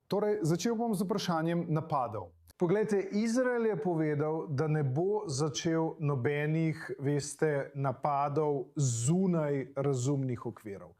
Torej, začel bom z vprašanjem napadov. Poglejte, Izrael je povedal, da ne bo začel nobenih, napadov zunaj razumnih okvirov.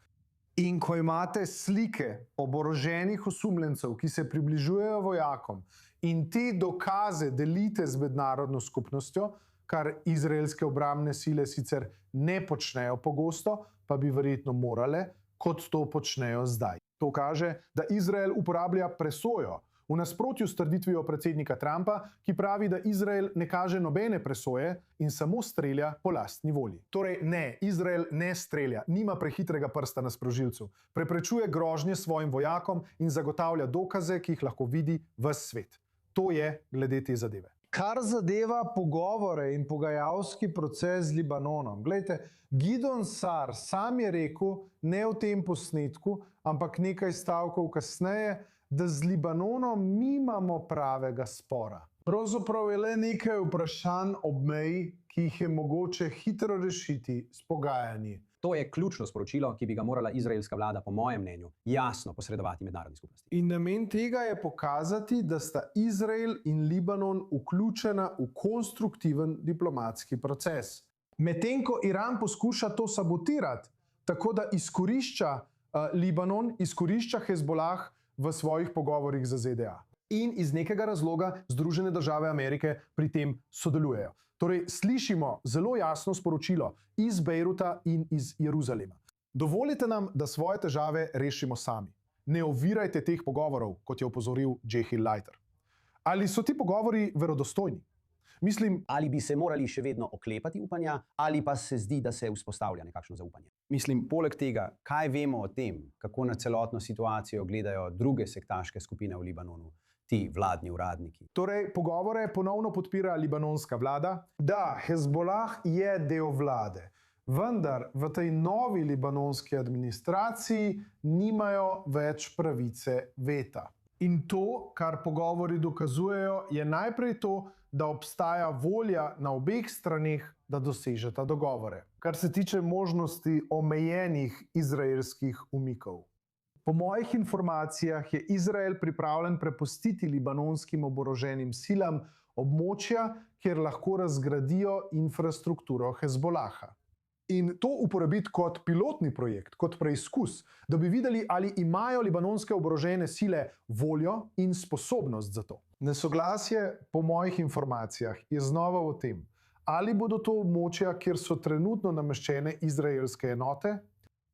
In ko imate slike oboroženih osumljencev, ki se približujejo vojakom in te dokaze delite z mednarodno skupnostjo, kar izraelske obrambne sile sicer ne počnejo pogosto, pa bi verjetno morale, kot to počnejo zdaj. To kaže, da Izrael uporablja presojo, v nasprotju s trditvijo predsednika Trumpa, ki pravi, da Izrael ne kaže nobene presoje in samo strelja po lastni volji. Torej ne, Izrael ne strelja, nima prehitrega prsta na sprožilcu, preprečuje grožnje svojim vojakom in zagotavlja dokaze, ki jih lahko vidi ves svet. To je glede te zadeve. Kar zadeva pogovore in pogajalski proces z Libanonom. Glejte, Gideon Saar sam je rekel, ne v tem posnetku, ampak nekaj stavkov kasneje, da z Libanonom nimamo pravega spora. Pravzaprav je le nekaj vprašanj ob meji, ki jih je mogoče hitro rešiti s pogajanji. To je ključno sporočilo, ki bi ga morala izraelska vlada, po mojem mnenju, jasno posredovati mednarodni skupnosti. In namen tega je pokazati, da sta Izrael in Libanon vključena v konstruktiven diplomatski proces. Medtem ko Iran poskuša to sabotirati, tako da izkorišča Libanon, izkorišča Hezbolah v svojih pogovorih za ZDA. In iz nekega razloga Združene države Amerike pri tem sodelujejo. Torej, slišimo zelo jasno sporočilo iz Bejruta in iz Jeruzalema. Dovolite nam, da svoje težave rešimo sami. Ne ovirajte teh pogovorov, kot je opozoril Jehiel Leiter. Ali so ti pogovori verodostojni? Mislim, ali bi se morali še vedno oklepati upanja, ali pa se zdi, da se vzpostavlja nekakšno zaupanje. Mislim, poleg tega, kaj vemo o tem, kako na celotno situacijo gledajo druge sektaške skupine v Libanonu, ti vladni uradniki. Torej, pogovore ponovno podpira libanonska vlada. Da, Hezbolah je del vlade, vendar v tej novi libanonski administraciji nimajo več pravice veta. In to, kar pogovori dokazujejo, je najprej to, da obstaja volja na obeh straneh, da dosežeta dogovore. Kar se tiče možnosti omejenih izraelskih umikov. Po mojih informacijah je Izrael pripravljen prepustiti libanonskim oboroženim silam območja, kjer lahko razgradijo infrastrukturo Hezbolaha. In to uporabiti kot pilotni projekt, kot preizkus, da bi videli, ali imajo libanonske oborožene sile voljo in sposobnost za to. Nesoglasje, po mojih informacijah, je znova v tem, ali bodo to območja, kjer so trenutno nameščene izraelske enote,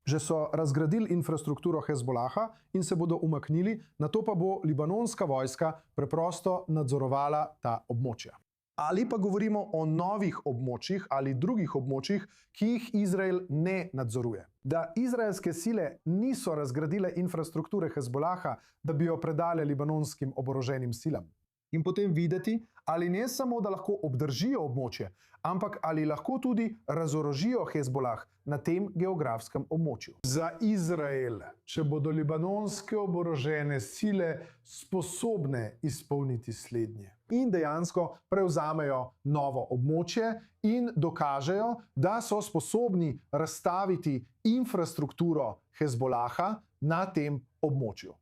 že so razgradili infrastrukturo Hezbolaha in se bodo umaknili, nato pa bo libanonska vojska preprosto nadzorovala ta območja. Ali pa govorimo o novih območjih ali drugih območjih, ki jih Izrael ne nadzoruje. Da izraelske sile niso razgradile infrastrukture Hezbolaha, da bi jo predale libanonskim oboroženim silam. In potem videti, ali ne samo, da lahko obdržijo območje, ampak ali lahko tudi razorožijo Hezbolah na tem geografskem območju. Za Izrael, če bodo libanonske oborožene sile sposobne izpolniti slednje in dejansko prevzamejo novo območje in dokažejo, da so sposobni razstaviti infrastrukturo Hezbolaha na tem območju.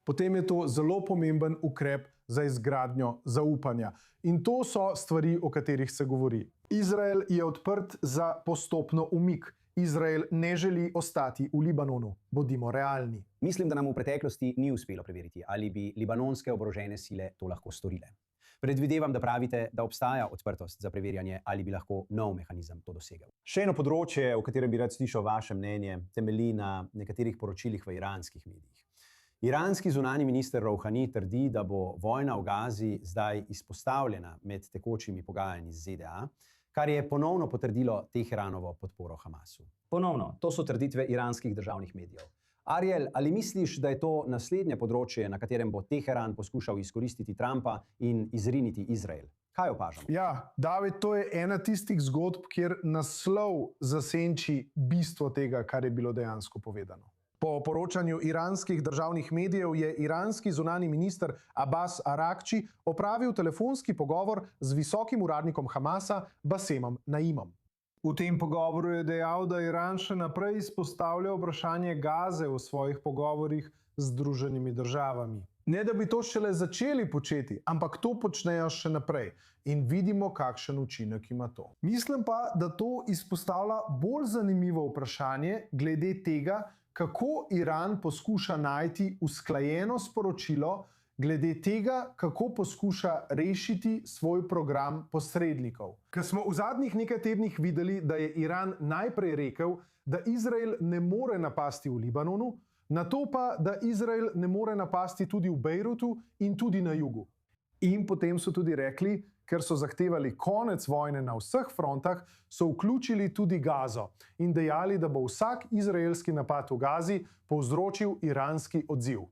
Potem je to zelo pomemben ukrep za izgradnjo zaupanja. In to so stvari, o katerih se govori. Izrael je odprt za postopno umik. Izrael ne želi ostati v Libanonu. Bodimo realni. Mislim, da nam v preteklosti ni uspelo preveriti, ali bi libanonske oborožene sile to lahko storile. Predvidevam, da pravite, da obstaja odprtost za preverjanje, ali bi lahko nov mehanizem to dosegel. Še eno področje, o katerem bi rad slišal vaše mnenje, temelji na nekaterih poročilih v iranskih medijih. Iranski zunanji minister Rouhani trdi, da bo vojna v Gazi zdaj izpostavljena med tekočimi pogajanji z ZDA, kar je ponovno potrdilo Teheranovo podporo Hamasu. Ponovno, to so trditve iranskih državnih medijev. Ariel, ali misliš, da je to naslednje področje, na katerem bo Teheran poskušal izkoristiti Trumpa in izriniti Izrael? Kaj opažamo? Ja, David, to je ena tistih zgodb, kjer naslov zasenči bistvo tega, kar je bilo dejansko povedano. Po poročanju iranskih državnih medijev je iranski zunanji minister Abbas Arakči opravil telefonski pogovor z visokim uradnikom Hamasa Basemom Naimom. V tem pogovoru je dejal, da Iran še naprej izpostavlja vprašanje Gaze v svojih pogovorih z Združenimi državami. Ne, da bi to šele začeli početi, ampak to počnejo še naprej in vidimo, kakšen učinek ima to. Mislim pa, da to izpostavlja bolj zanimivo vprašanje glede tega, kako Iran poskuša najti usklajeno sporočilo glede tega, kako poskuša rešiti svoj program posrednikov. Ker smo v zadnjih nekaj tednih videli, da je Iran najprej rekel, da Izrael ne more napasti v Libanonu, na to pa, da Izrael ne more napasti tudi v Bejrutu in tudi na jugu. In potem so tudi rekli, ker so zahtevali konec vojne na vseh frontah, so vključili tudi Gazo in dejali, da bo vsak izraelski napad v Gazi povzročil iranski odziv.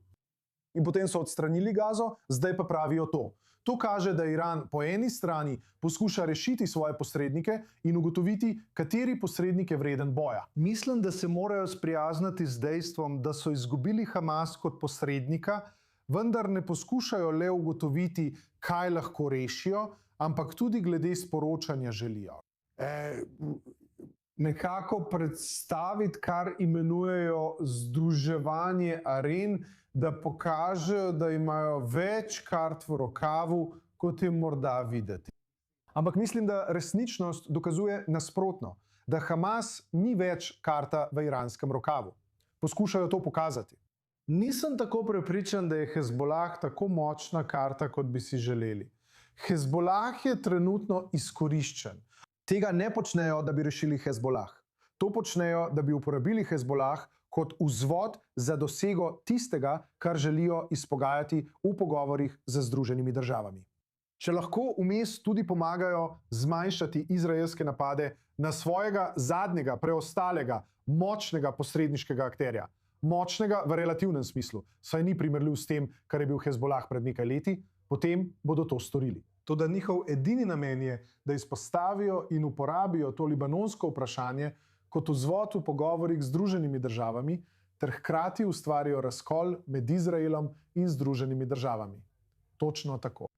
In potem so odstranili Gazo, zdaj pa pravijo to. To kaže, da Iran po eni strani poskuša rešiti svoje posrednike in ugotoviti, kateri posrednik je vreden boja. Mislim, da se morajo sprijazniti z dejstvom, da so izgubili Hamas kot posrednika, vendar ne poskušajo le ugotoviti, kaj lahko rešijo, ampak tudi glede sporočanja želijo. Nekako predstaviti, kar imenujejo združevanje aren, da pokažejo, da imajo več kart v rokavu, kot je morda videti. Ampak mislim, da resničnost dokazuje nasprotno, da Hamas ni več karta v iranskem rokavu. Poskušajo to pokazati. Nisem tako prepričan, da je Hezbolah tako močna karta, kot bi si želeli. Hezbolah je trenutno izkoriščen. Tega ne počnejo, da bi rešili Hezbolah. To počnejo, da bi uporabili Hezbolah kot vzvod za dosego tistega, kar želijo izpogajati v pogovorih z Združenimi državami. Če lahko vmes tudi pomagajo zmanjšati izraelske napade na svojega zadnjega, preostalega, močnega posredniškega akterja, močnega v relativnem smislu, saj ni primerljiv s tem, kar je bil Hezbolah pred nekaj leti, potem bodo to storili. Toda njihov edini namen je, da izpostavijo in uporabijo to libanonsko vprašanje kot vzvod v pogovorih z Združenimi državami, ter hkrati ustvarijo razkol med Izraelom in Združenimi državami. Točno tako.